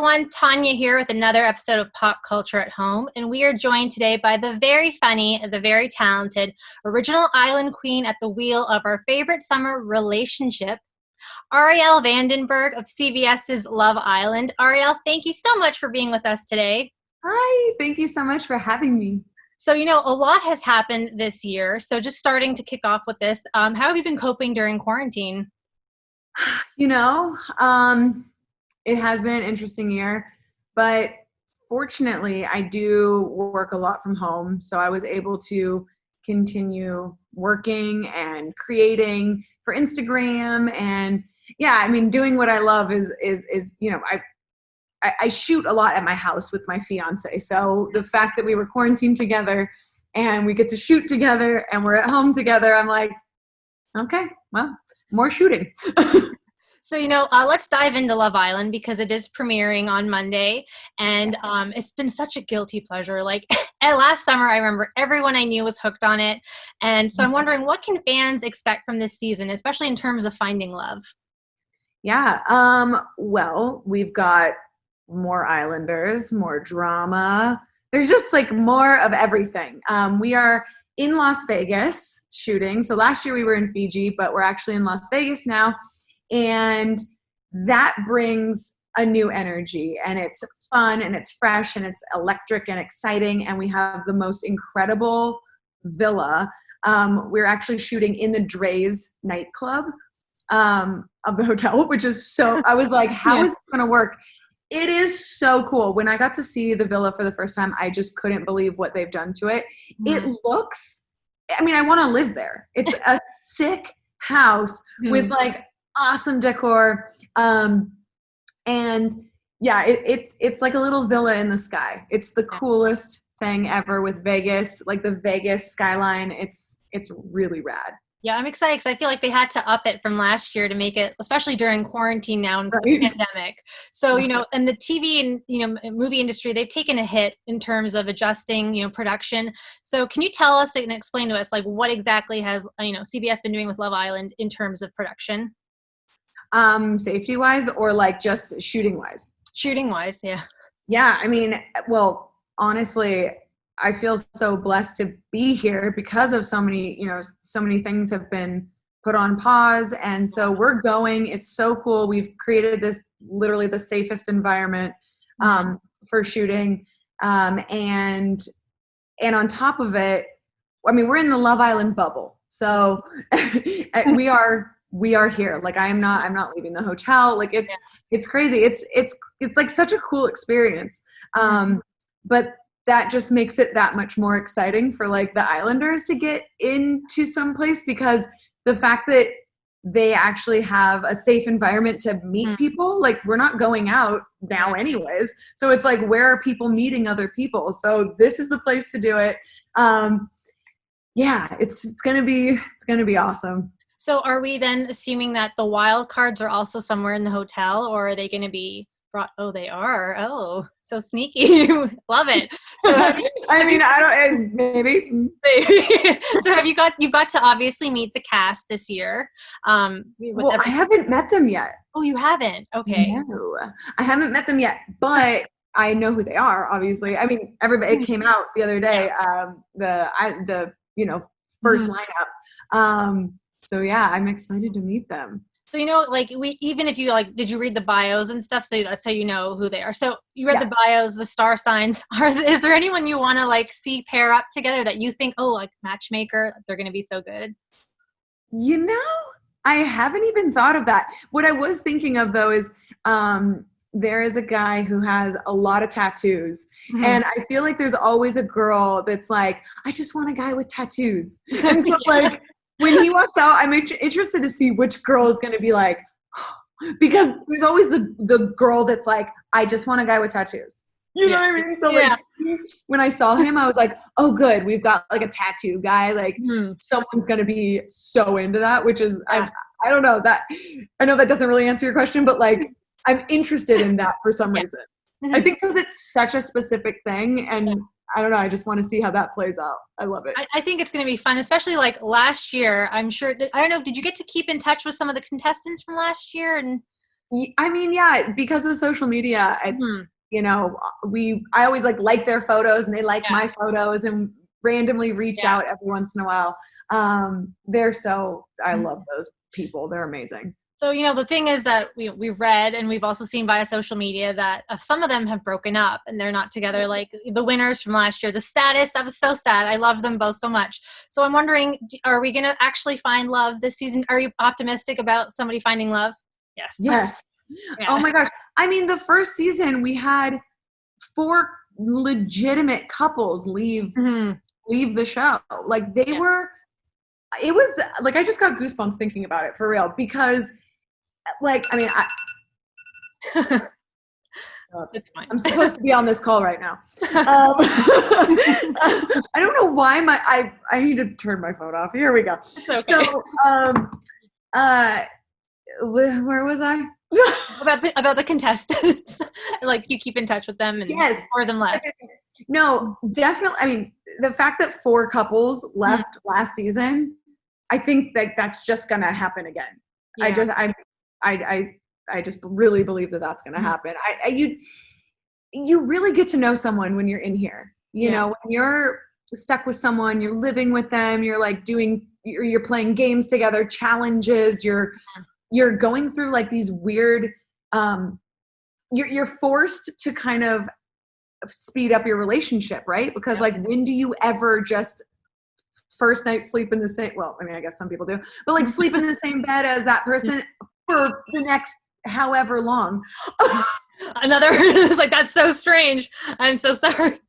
everyone, Tania here with another episode of Pop Culture at Home, and we are joined today by the very funny, the very talented, original island queen at the wheel of our favorite summer relationship, Arielle Vandenberg of CBS's Love Island. Arielle, thank you so much for being with us today. Hi, thank you so much for having me. So, a lot has happened this year, so just starting to kick off with this, how have you been coping during quarantine? It has been an interesting year, but fortunately I do work a lot from home. So I was able to continue working and creating for Instagram and doing what I love is I shoot a lot at my house with my fiance. So the fact that we were quarantined together and we get to shoot together and we're at home together, I'm like, okay, well, more shooting. So, let's dive into Love Island because it is premiering on Monday. And it's been such a guilty pleasure. Like last summer, I remember everyone I knew was hooked on it. And so I'm wondering, what can fans expect from this season, especially in terms of finding love? Yeah. Well, we've got more islanders, more drama. There's just like more of everything. We are in Las Vegas shooting. So last year we were in Fiji, but we're actually in Las Vegas now. And that brings a new energy, and it's fun and it's fresh and it's electric and exciting. And we have the most incredible villa. We're actually shooting in the Dre's nightclub of the hotel, which is so, I was like, how is it going to work? It is so cool. When I got to see the villa for the first time, I just couldn't believe what they've done to it. It looks, I want to live there. It's a sick house with like awesome decor. It's like a little villa in the sky. It's the coolest thing ever with Vegas, like the Vegas skyline. It's really rad. Yeah, I'm excited because I feel like they had to up it from last year to make it, especially during quarantine now and the pandemic. So, and the TV and, movie industry, they've taken a hit in terms of adjusting, production. So can you tell us and explain to us, like, what exactly has, CBS been doing with Love Island in terms of production? Safety wise or like just shooting wise? Shooting wise, yeah. Yeah, well, honestly, I feel so blessed to be here because of so many things have been put on pause. And so we're going, it's so cool. We've created this literally the safest environment, for shooting. And on top of it, we're in the Love Island bubble. So we are here. Like I'm not leaving the hotel. Like it's crazy. It's like such a cool experience. But that just makes it that much more exciting for like the Islanders to get into some place, because the fact that they actually have a safe environment to meet people, like we're not going out now anyways. So it's like, where are people meeting other people? So this is the place to do it. It's going to be awesome. So are we then assuming that the wild cards are also somewhere in the hotel, or are they going to be brought? Oh, they are. Oh, so sneaky. Love it. So maybe. So you've got to obviously meet the cast this year. I haven't met them yet. Oh, you haven't? Okay. No, I haven't met them yet, but I know who they are, obviously. Everybody came out the other day, the first lineup. So yeah, I'm excited to meet them. So, even if you did you read the bios and stuff? So that's how you know who they are. So you read the bios, the star signs. Is there anyone you want to see pair up together that you think, matchmaker, they're going to be so good? I haven't even thought of that. What I was thinking of though is, there is a guy who has a lot of tattoos, and I feel like there's always a girl that's like, I just want a guy with tattoos. And so when he walks out, I'm interested to see which girl is going to be like, because there's always the girl that's like, I just want a guy with tattoos. You know what I mean? So when I saw him, I was like, oh, good. We've got like a tattoo guy. Like someone's going to be so into that, which is, I don't know that. I know that doesn't really answer your question, but like, I'm interested in that for some reason. I think because it's such a specific thing, and I don't know, I just want to see how that plays out. I love it. I think it's going to be fun, especially like last year. I'm sure, I don't know, did you get to keep in touch with some of the contestants from last year? And I mean, yeah, because of social media, it's, you know, I always like their photos and they like my photos and randomly reach out every once in a while. I love those people. They're amazing. So, you know, the thing is that we've read and we've also seen via social media that some of them have broken up and they're not together, like the winners from last year. The saddest, that was so sad. I loved them both so much. So I'm wondering, are we going to actually find love this season? Are you optimistic about somebody finding love? Yes. Yes. Yeah. Oh my gosh. I mean, the first season we had 4 legitimate couples leave the show. Like they were, it was like, I just got goosebumps thinking about it for real because like, I mean, it's fine. I'm supposed to be on this call right now. I don't know why I need to turn my phone off. Here we go. Okay. So, where was I? about the contestants. Like you keep in touch with them and more them left. No, definitely. I mean, the fact that 4 couples left last season, I think that that's just gonna happen again. Yeah. I just really believe that that's gonna happen. You really get to know someone when you're in here. You know, when you're stuck with someone, you're living with them, you're like you're playing games together, challenges, you're going through like these weird, you're forced to kind of speed up your relationship, right? Because like, when do you ever just first night sleep in the same, well, I mean, I guess some people do, but like sleep in the same bed as that person for the next however long. Another, it's like, that's so strange. I'm so sorry.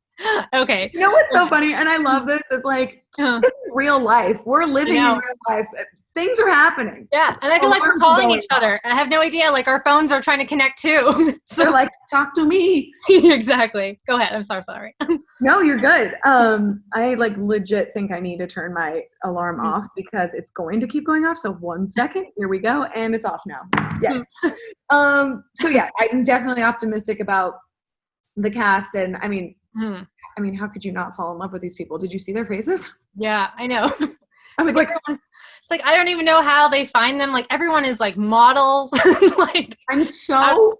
Okay. You know what's so funny? And I love this. It's like, this is real life. We're living in real life. Things are happening. Yeah. And I feel like we're calling each other. I have no idea. Like our phones are trying to connect too. So they're like, talk to me. Exactly. Go ahead. I'm so sorry. No, you're good. I like legit think I need to turn my alarm off because it's going to keep going off. So 1 second, here we go. And it's off now. Yeah. So yeah, I'm definitely optimistic about the cast. And I mean, how could you not fall in love with these people? Did you see their faces? Yeah, I know. I was like, it's like, I don't even know how they find them. Like everyone is like models. Like I'm so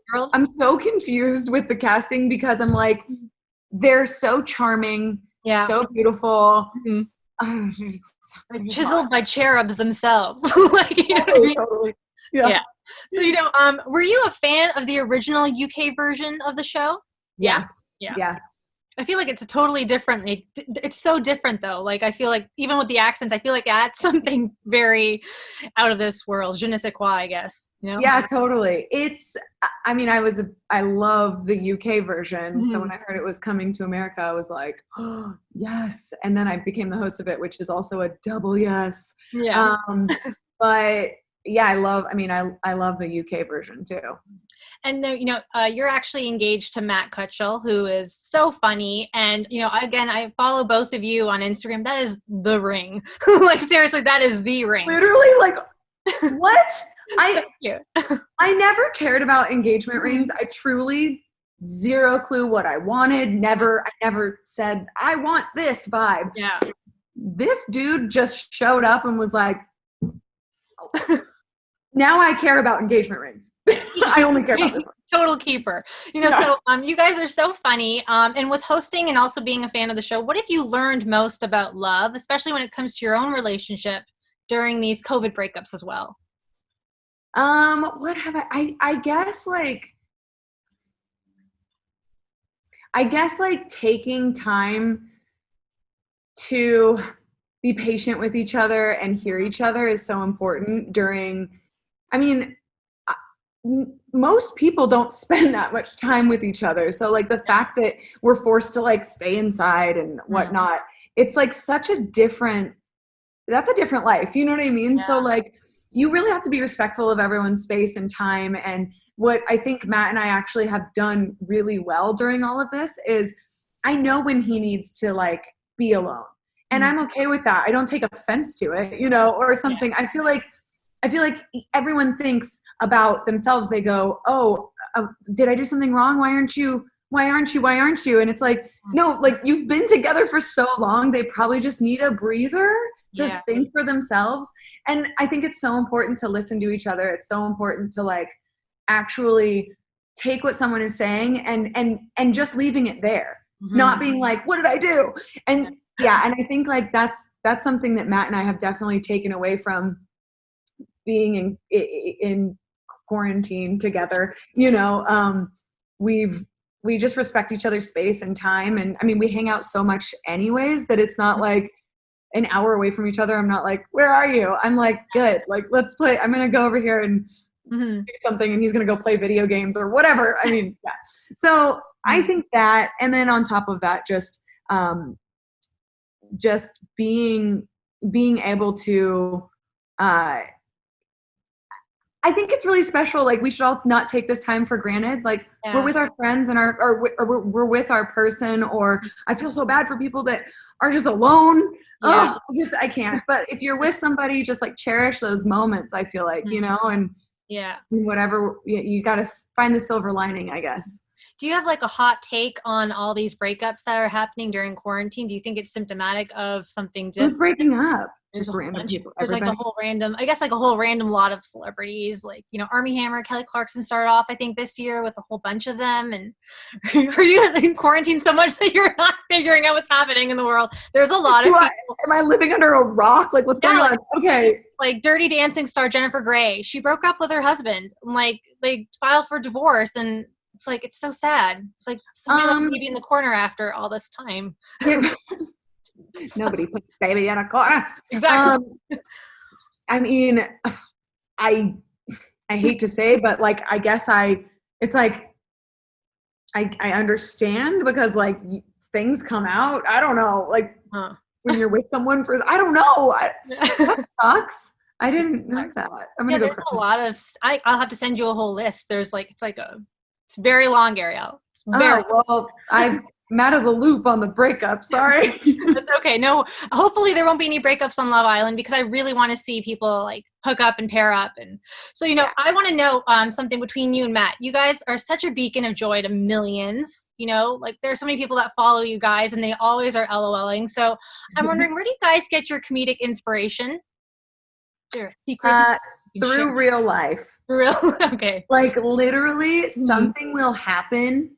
confused with the casting because I'm like, they're so charming, so beautiful. Chiseled by cherubs themselves. Like, you know what I mean? Totally. Yeah. So, you know, were you a fan of the original UK version of the show? Yeah. I feel like it's a totally different, it's so different though. Like, I feel like even with the accents, I feel like that's something very out of this world. Je ne sais quoi, I guess. You know? Yeah, totally. I mean, I love the UK version. So when I heard it was coming to America, I was like, oh, yes. And then I became the host of it, which is also a double yes. Yeah. But yeah, I love the UK version too. And you know, you're actually engaged to Matt Cutchell, who is so funny. And, you know, again, I follow both of you on Instagram. That is the ring. Like, seriously, that is the ring. Literally, like, what? I never cared about engagement rings. I truly zero clue what I wanted. I never said, I want this vibe. Yeah. This dude just showed up and was like, oh. Now I care about engagement rings. I only care about this one. Total keeper. You know, so you guys are so funny. And with hosting and also being a fan of the show, what have you learned most about love, especially when it comes to your own relationship during these COVID breakups as well? What have I guess taking time to be patient with each other and hear each other is so important during, I mean, most people don't spend that much time with each other. So like the fact that we're forced to like stay inside and whatnot, it's like that's a different life. You know what I mean? Yeah. So like you really have to be respectful of everyone's space and time. And what I think Matt and I actually have done really well during all of this is I know when he needs to like be alone. And I'm okay with that. I don't take offense to it, you know, or something. Yeah. I feel like everyone thinks about themselves. They go, oh, did I do something wrong? Why aren't you? And it's like, no, like you've been together for so long. They probably just need a breather to think for themselves. And I think it's so important to listen to each other. It's so important to like actually take what someone is saying and just leaving it there, not being like, what did I do? And yeah, and I think like that's something that Matt and I have definitely taken away from being in quarantine together. You know, we just respect each other's space and time, and I mean, we hang out so much anyways that it's not like an hour away from each other I'm not like, where are you? I'm like, good, like let's play. I'm gonna go over here and do something, and he's gonna go play video games or whatever. I mean, yeah. So I think that, and then on top of that, just being able to I think it's really special. Like, we should all not take this time for granted. Like, we're with our friends and we're with our person, or I feel so bad for people that are just alone. Yeah. Oh, I can't. But if you're with somebody, just like cherish those moments, I feel like, you know, and whatever, you got to find the silver lining, I guess. Do you have like a hot take on all these breakups that are happening during quarantine? Do you think it's symptomatic of something different? Who's breaking up? Just random people. There's like a whole random lot of celebrities, like, you know, Armie Hammer, Kelly Clarkson started off, I think, this year with a whole bunch of them. And are you in quarantine so much that you're not figuring out what's happening in the world? There's a lot of people. Am I living under a rock? Like, what's going on? Okay. Like Dirty Dancing star Jennifer Grey, she broke up with her husband. Like, they filed for divorce, and it's like, it's so sad. It's like somebody left baby in the corner after all this time. Nobody puts baby in a corner. Exactly. I mean, I hate to say, but like, I guess it's like, I understand, because like things come out. I don't know, like when you're with someone I don't know. That sucks. I didn't know that. I'm gonna go. There's a lot of. I'll have to send you a whole list. There's like it's very long, Arielle. It's very well. I'm out of the loop on the breakup. Sorry. That's okay. No, hopefully there won't be any breakups on Love Island, because I really want to see people like hook up and pair up. And so, you know, I want to know something between you and Matt. You guys are such a beacon of joy to millions. You know, like there's so many people that follow you guys, and they always are LOLing. So I'm wondering, where do you guys get your comedic inspiration? Secret through real life. Okay. Like literally something will happen.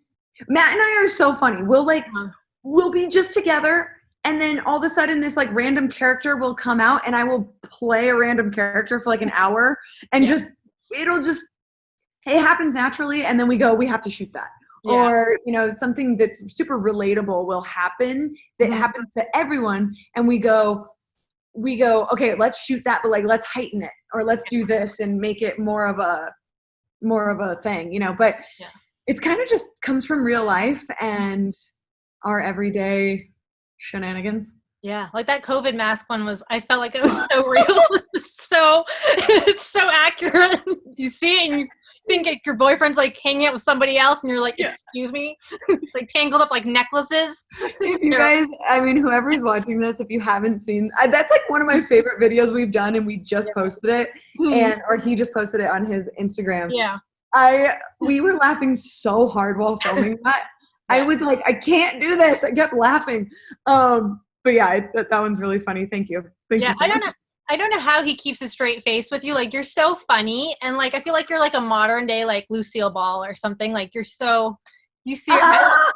Matt and I are so funny. We'll be just together, and then all of a sudden this like random character will come out, and I will play a random character for like an hour, and it happens naturally. And then we have to shoot that. Yeah. Or, you know, something that's super relatable will happen that happens to everyone. And we go, okay, let's shoot that, but like, let's heighten it, or let's do this and make it more of a thing, you know, but it's kind of just comes from real life and our everyday shenanigans. Yeah, like that COVID mask one I felt like it was so real. It's so accurate. You see it and you think your boyfriend's like hanging out with somebody else, and you're like, excuse me? It's like tangled up like necklaces. You guys, I mean, whoever's watching this, if you haven't seen, that's like one of my favorite videos we've done, and we just posted it, or he just posted it on his Instagram. Yeah. We were laughing so hard while filming that. I was like, I can't do this. I kept laughing. But yeah, that one's really funny. Thank you. Thank you so much. I don't know how he keeps a straight face with you. Like, you're so funny. And like, I feel like you're like a modern day, like Lucille Ball or something. Like, you see, I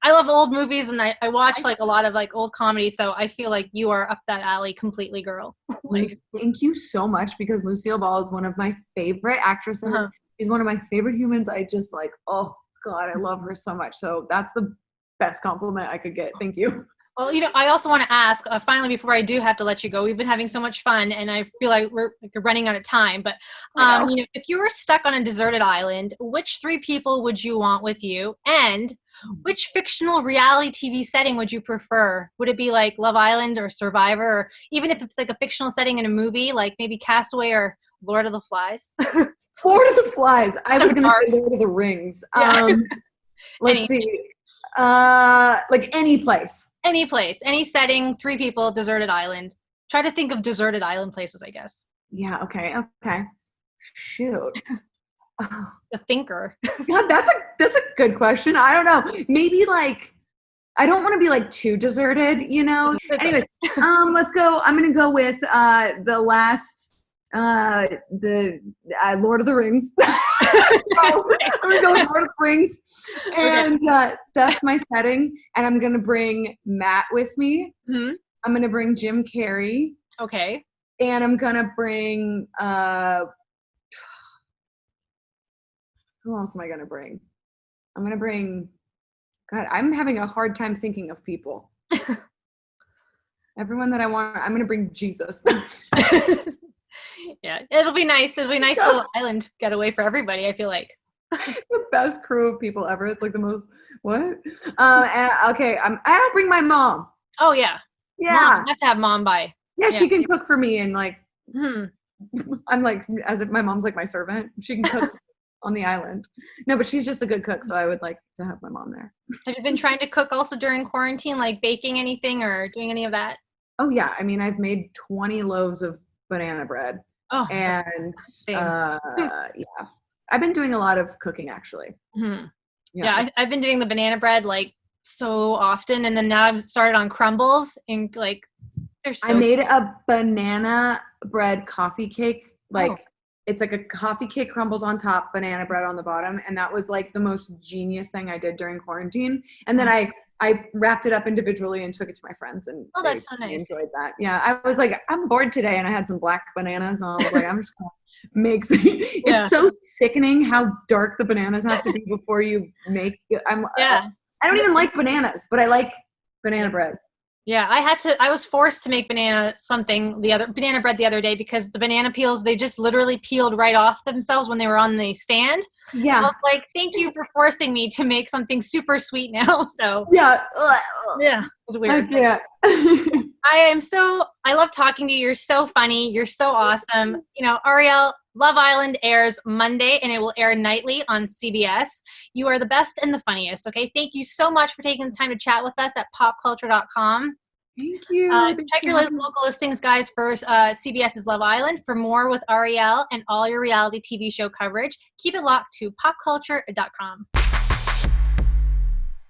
love old movies, and I watch like a lot of like old comedy. So I feel like you are up that alley completely, girl. Like, thank you so much, because Lucille Ball is one of my favorite actresses. She's one of my favorite humans. I just like, oh God, I love her so much. So that's the best compliment I could get. Thank you. Well, you know, I also want to ask, finally, before I do have to let you go, we've been having so much fun, and I feel like we're running out of time. But, you know, if you were stuck on a deserted island, which 3 people would you want with you? And which fictional reality TV setting would you prefer? Would it be like Love Island or Survivor? Or even if it's like a fictional setting in a movie, like maybe Castaway or Lord of the Flies? Lord of the Flies. I was going to say Lord of the Rings. Yeah. Let's see. Like any place. Any setting, 3 people, deserted island. Try to think of deserted island places, I guess. Yeah. Okay. Shoot. The thinker. God, that's a good question. I don't know. Maybe like, I don't want to be like too deserted, you know. Anyways, let's go. I'm gonna go with the last The Lord of the Rings. I'm gonna go with Lord of the Rings, and that's my setting. And I'm gonna bring Matt with me. Mm-hmm. I'm gonna bring Jim Carrey. Okay. And I'm gonna bring who else am I gonna bring? I'm gonna bring. God, I'm having a hard time thinking of people. Everyone that I want. I'm gonna bring Jesus. Yeah, it'll be nice. It'll be a nice little island getaway for everybody, I feel like. The best crew of people ever. It's like the most and, okay, I'll bring my mom. Oh yeah. Yeah. Mom, I have to have mom by. Yeah, she can cook for me and like Mm-hmm. I'm like as if my mom's like my servant. She can cook on the island. No, but she's just a good cook, so I would like to have my mom there. Have you been trying to cook also during quarantine, like baking anything or doing any of that? Oh yeah, I mean I've made 20 loaves of banana bread. Oh, And yeah, I've been doing a lot of cooking actually. Mm-hmm. Yeah, I've been doing the banana bread like so often, and then now I've started on crumbles and like they're so. I made a banana bread coffee cake. Like it's like a coffee cake, crumbles on top, banana bread on the bottom, and that was like the most genius thing I did during quarantine. And then I wrapped it up individually and took it to my friends, and that's so nice. Enjoyed that. Yeah, I was like, I'm bored today, and I had some black bananas, and I was like, I'm just gonna make. It's so sickening how dark the bananas have to be before you make. I don't even like bananas, but I like banana bread. Yeah, I was forced to make banana bread the other day because the banana peels, they just literally peeled right off themselves when they were on the stand. Yeah. I was like, thank you for forcing me to make something super sweet now. So yeah, it was weird. I love talking to you. You're so funny. You're so awesome. You know, Arielle, Love Island airs Monday and it will air nightly on CBS. You are the best and the funniest. Okay. Thank you so much for taking the time to chat with us at popculture.com. Thank you. Check your local listings, guys, for CBS's Love Island. For more with Arielle and all your reality TV show coverage, keep it locked to popculture.com.